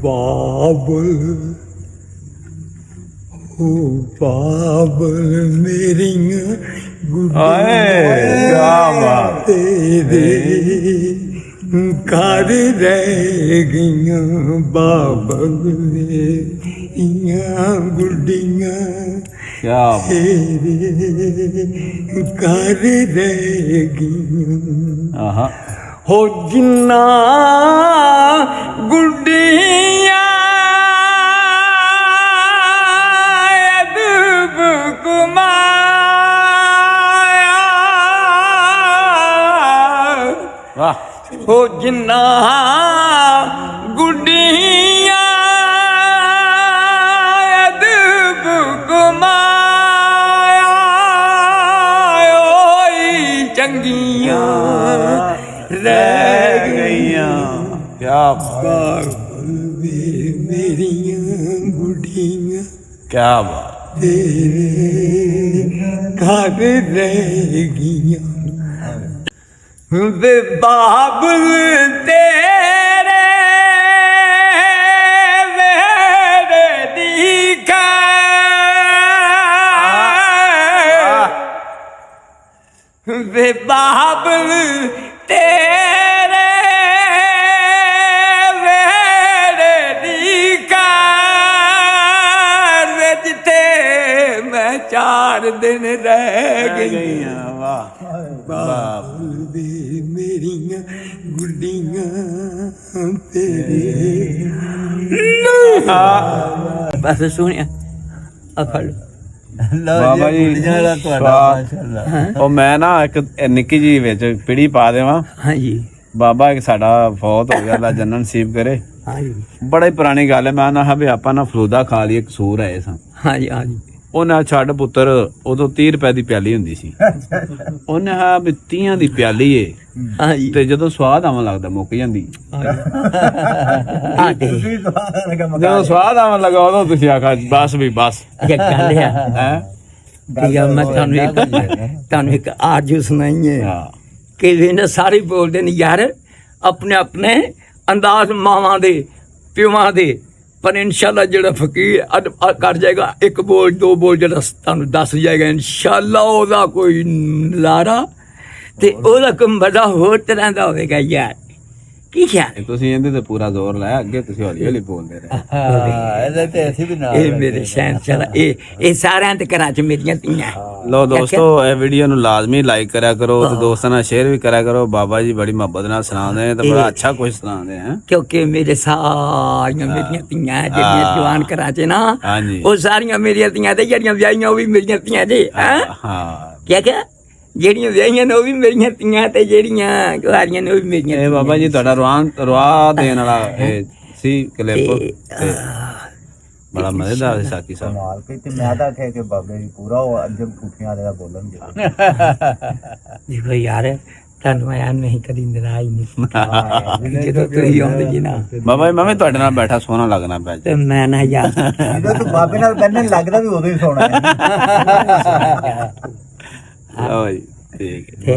ਬਾਬਲ ਮੇਰੀਆਂ ਗੁੱਡੀਆਂ ਤੇਰੇ ਘਰ ਰਹਿ ਗਈਆਂ ਬਾਬਲ ਮੇਰੀਆਂ ਗੁੱਡੀਆਂ ਕਿਆ ਤੇਰੇ ਘਰ ਰਹਿ ਗਈਆਂ। ਆਹਾ ਹੋ ਜਿੰਨਾ ਗੁੱਡੀਆਂ ਅਦਬ ਕੁਮਾਇਆ ਵਾਹ ਹੋ ਜਿੰਨਾ ਗੁੱਡੀਆਂ ਅਦਬ ਕੁਮਾਇਆ ਓਏ ਚੰਗੀਆਂ ਰਹਿ ਗਈਆਂ। ਕਿਆ ਬਾਬਲ ਮੇਰੀਆਂ ਗੁੱਡੀਆਂ ਕਿਆ ਬਾਤ ਤੇਰੇ ਘਰ ਰਹਿ ਗਈਆਂ ਵੇ ਬਾਬਲ ਤੇਰੇ ਵੇੜੇ ਦੀ ਖਾਂ ਵੇ ਬਾਬਲ ਤੇਰੇ ਵੇੜੇ ਦੀ ਕਾਰ ਵਿੱਚ ਤੇ ਮੈਂ 4 ਦਿਨ ਰਹਿ ਗਈਆਂ। ਵਾਹ ਬਾਬਲ ਦੇ ਮੇਰੀਆਂ ਗੁੱਡੀਆਂ ਤੇਰੇ ਬਸ ਸੁਣਿਆ ਆ ਫੜ ਬਾਬਾ ਜੀ ਉਹ ਮੈਂ ਨਾ ਇੱਕ ਨਿੱਕੀ ਜੀ ਵਿੱਚ ਪੀੜੀ ਪਾ ਦੇਵਾਂ। ਹਾਂਜੀ ਬਾਬਾ ਇੱਕ ਸਾਡਾ ਫੌਤ ਹੋ ਗਿਆ, ਅੱਲਾ ਜੰਨਤ ਨਸੀਬ ਕਰੇ। ਹਾਂਜੀ ਬੜਾ ਹੀ ਪੁਰਾਣੀ ਗੱਲ ਹੈ। ਮੈਂ ਨਾ ਵੀ ਆਪਾਂ ਨਾ ਫਲੂਦਾ ਖਾ ਲਈਏ, ਕਸੂਰ ਆਏ ਸਾਂ। ਹਾਂਜੀ ਹਾਂਜੀ ਉਹਨੇ ਛੱਡ ਪੁੱਤਰ, ਉਦੋਂ 30 ਰੁਪਏ ਦੀ ਪਿਆਲੀ ਹੁੰਦੀ ਸੀ। ਉਹਨੇ ਹਾਂ ਵੀ 30 ਦੀ ਪਿਆਲੀ ਏ ਹਾਂਜੀ ਤੇ ਜਦੋਂ ਸਵਾਦ ਆਉਣ ਲੱਗਦਾ ਮੁੱਕ ਜਾਂਦੀ। ਜਦੋਂ ਸਵਾਦ ਆਉਣ ਲੱਗਾ ਉਦੋਂ ਤੁਸੀਂ ਆਖਾ ਬਸ ਵੀ ਬਸ ਇਹ ਗੱਲ ਹੈ ਹੈ। ਮੈਂ ਤੁਹਾਨੂੰ ਇੱਕ ਆਰਜ਼ੂ ਸੁਣਾਈ ਹੈ ਹਾਂ ਕਿ ਇਹਨੇ ਸਾਰੇ ਬੋਲਦੇ ਨੇ ਯਾਰ ਆਪਣੇ ਆਪਣੇ ਅੰਦਾਜ਼ ਮਾਵਾਂ ਦੇ ਪਿਓਾਂ ਦੇ, ਪਰ ਇਨਸ਼ਾਅੱਲਾ ਜਿਹੜਾ ਫਕੀਰ ਕਰ ਜਾਏਗਾ ਇੱਕ ਬੋਲ ਦੋ ਬੋਲ ਜਿਹੜਾ ਤੁਹਾਨੂੰ ਦੱਸ ਜਾਏਗਾ ਇਨਸ਼ਾਅੱਲਾ ਉਹਦਾ ਕੋਈ ਨਜ਼ਾਰਾ ਤੇ ਉਹਦਾ ਕੋਈ ਮਜ਼ਾ ਹੋਰ ਤਰ੍ਹਾਂ ਦਾ ਹੋਵੇਗਾ ਯਾਰ। ਕੀ ਖਿਆਲ ਤੁਸੀਂ ਇਹਦੇ ਤੇ ਪੂਰਾ ਜ਼ੋਰ ਲਾਇਆ, ਅੱਗੇ ਤੁਸੀਂ ਹੌਲੀ ਹੌਲੀ ਬੋਲਦੇ ਰਹੇ। ਇਹਦੇ ਤੇ ਅਸੀਂ ਵੀ ਨਾਲ ਇਹ ਮੇਰੇ ਸ਼ਹਿਨशाह ਇਹ ਸਾਰਿਆਂ ਦੇ ਘਰਾਂ 'ਚ ਮੇਰੀਆਂ ਧੀਆਂ। ਲੋ ਦੋਸਤੋ, ਇਹ ਵੀਡੀਓ ਨੂੰ ਲਾਜ਼ਮੀ ਲਾਈਕ ਕਰਿਆ ਕਰੋ ਤੇ ਦੋਸਤਾਂ ਨਾਲ ਸ਼ੇਅਰ ਵੀ ਕਰਿਆ ਕਰੋ। ਬਾਬਾ ਜੀ ਬੜੀ ਮੁਹੱਬਤ ਨਾਲ ਸੁਣਾਉਂਦੇ ਨੇ ਤੇ ਬੜਾ ਅੱਛਾ ਕੁਝ ਸੁਣਾਉਂਦੇ ਹੈ। ਕਿਉਂਕਿ ਮੇਰੇ ਸਾਰੀਆਂ ਮੇਰੀਆਂ ਧੀਆਂ ਜਿਹੜੀਆਂ ਜਵਾਨ ਘਰਾਂ 'ਚ ਨਾ, ਹਾਂਜੀ ਉਹ ਸਾਰੀਆਂ ਮੇਰੀਆਂ ਧੀਆਂ ਤੇ ਜਿਹੜੀਆਂ ਵਿਆਹੀਆਂ ਉਹ ਵੀ ਮੇਰੀਆਂ ਧੀਆਂ ਜੇ। ਹਾਂ ਕਿਆ ਜਿਹੜੀਆਂ ਵਿਆਹੀਆਂ ਨੇ ਉਹ ਵੀ ਮੇਰੀਆਂ ਧੀਆਂ ਤੇ ਜਿਹੜੀਆਂ ਕੁਆਰੀਆਂ ਨੇ ਉਹ ਵੀ ਮੇਰੀਆਂ ਇਹ ਬਾਬਾ ਜੀ ਤੁਹਾਡਾ ਰਵਾ ਦੇਣ ਵਾਲਾ ਇਹ ਸੀ ਕਲਿੱਪ ਤੇ ਬੜਾ ਮਜ਼ੇਦਾਰ ਸੀ ਸਾਕੀ ਸਾਹਿਬ। ਕਮਾਲ ਕੀਤੀ। ਮੈਂ ਤਾਂ ਆਖਿਆ ਕਿ ਬਾਬੇ ਜੀ ਪੂਰਾ ਉਹ ਅੰਜਮ ਕੁੱਠੀਆਂ ਵਾਲੇ ਦਾ ਬੋਲਣਗੇ। ਦੇਖੋ ਯਾਰ ਤੁਹਾਨੂੰ ਆਇਆ ਨਹੀਂ ਕਦੀ ਨਿਰਾਸ਼ ਨਹੀਂ ਜਦੋਂ ਤੁਸੀਂ ਆਉਂਦੇ ਜੀ ਨਾ ਬਾਬਾ ਜੀ ਮੈਂ ਵੀ ਤੁਹਾਡੇ ਨਾਲ ਬੈਠਾ ਸੋਹਣਾ ਲੱਗਣਾ ਪਿਆ ਜੀ। ਤੇ ਮੈਂ ਨਾ ਯਾਰ ਜਦੋਂ ਤੂੰ ਬਾਬੇ ਨਾਲ ਬੰਨਣ ਲੱਗਦਾ ਵੀ ਉਦੋਂ ਹੀ ਸੋਣਾ ਹੈ। ਲਓ ਜੀ ਠੀਕ ਹੈ। ਤੇ